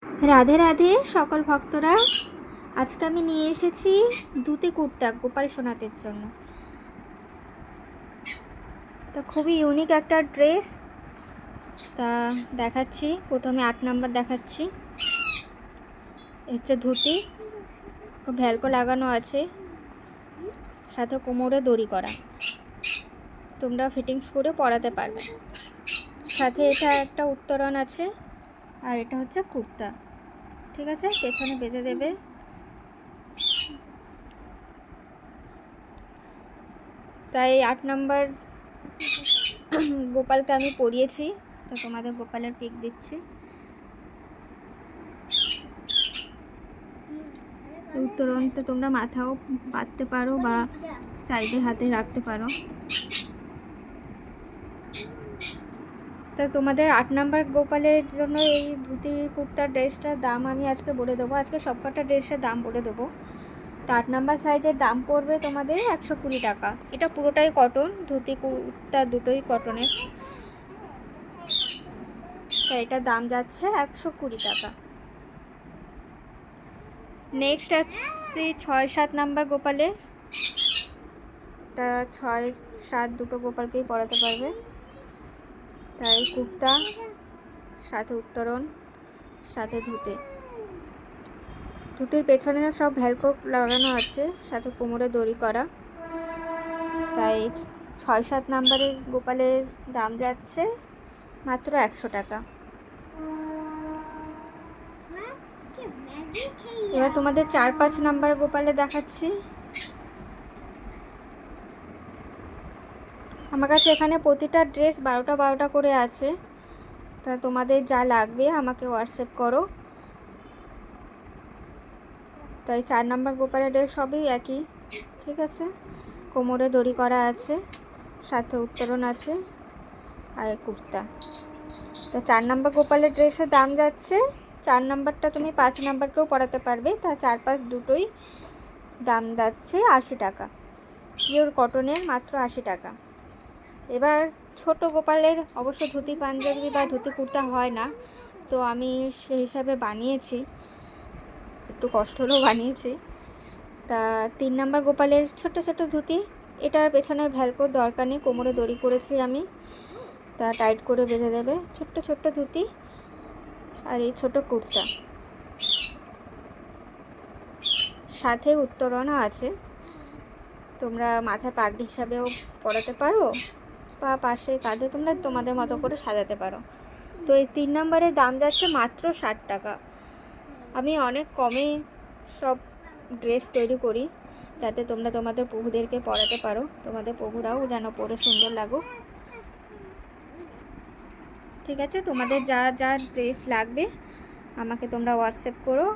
রাধে রাধে সকল ভক্তরা। আজকে আমি নিয়ে এসেছি ধুতি কুর্তা গোপাল সোনাতের জন্য। তা খুবই ইউনিক একটা ড্রেস। তা দেখাচ্ছি, প্রথমে 8 নাম্বার দেখাচ্ছি। হচ্ছে ধুতি, ভ্যালকো লাগানো আছে, সাথে কোমরে দড়ি করা। তোমরা ফিটিংস করে পরাতে পারবে। সাথে এটা একটা উত্তরণ আছে, আর এটা হচ্ছে কুর্তা। ঠিক আছে, পেছনে বেঁধে দেবে। তাই 8 নাম্বার গোপালকে আমি পরিয়েছি, তো তোমাদের গোপালের পিক দিচ্ছি। উত্তরণটা তোমরা মাথাও বাঁধতে পারো বা সাইডে হাতে রাখতে পারো। তা তোমাদের 8 নাম্বার গোপালের জন্য এই ধুতি কুর্তার ড্রেসটার দাম আমি আজকে বলে দেবো। আজকে সবকটা ড্রেসের দাম বলে দেবো। তো 8 নাম্বার সাইজের দাম পড়বে তোমাদের 120 টাকা। এটা পুরোটাই কটন, ধুতি কুর্তা দুটোই কটনের। তো এটার দাম যাচ্ছে 120 টাকা। নেক্সট আসছি 6-7 নাম্বার গোপালের। এটা 6-7 দুটো গোপালকেই পরাতে পারবে। তাই কুর্তা, সাথে উত্তরণ, সাথে ধুতি। ধুতির পেছনে সব ভ্যালকো লাগানো আছে, সাথে কোমরে দড়ি করা। তাই 6-7 নাম্বারের গোপালের দাম যাচ্ছে মাত্র 100 টাকা। এবার তোমাদের 4-5 নাম্বার গোপালে দেখাচ্ছি। আমার কাছে এখানে প্রতিটা ড্রেস 12টা করে আছে। তা তোমাদের যা লাগবে আমাকে হোয়াটসঅ্যাপ করো। তাই 4 নাম্বার গোপালের ড্রেস সবই একই। ঠিক আছে, কোমরে দড়ি করা আছে, সাথে উত্তরণ আছে, আর কুর্তা। তো 4 নাম্বার গোপালের ড্রেসের দাম যাচ্ছে, 4 নাম্বারটা তুমি 5 নাম্বারকেও পরাতে পারবে। তা 4-5 দুটোই দাম যাচ্ছে 80 টাকা। পিওর কটনের, মাত্র 80 টাকা। এবার ছোট গোপালের অবশ্য ধুতি পাঞ্জাবি বা ধুতি কুর্তা হয় না, তো আমি সেই হিসাবে বানিয়েছি, একটু কষ্ট হলেও বানিয়েছি। তা 3 নাম্বার গোপালের ছোট ছোট ধুতি। এটার পেছনের ভ্যালকোর দরকার নেই, কোমরে দড়ি করেছি আমি। তা টাইট করে বেঁধে দেবে। ছোট্ট ছোট্ট ধুতি আর এই ছোট কুর্তা, সাথে উত্তরণও আছে। তোমরা মাথায় পাগড়ি হিসাবেও পরাতে পারো, বা পাশে কাঁধে তোমরা তোমাদের মতো করে সাজাতে পারো। তো এই 3 নাম্বারের দাম যাচ্ছে মাত্র 60 টাকা। আমি অনেক কমে সব ড্রেস তৈরি করি, যাতে তোমরা তোমাদের প্রভুদেরকে পরাতে পারো, তোমাদের প্রভুরাও যেন পরে সুন্দর লাগুক। ঠিক আছে, তোমাদের যা যা ড্রেস লাগবে আমাকে তোমরা হোয়াটসঅ্যাপ করো।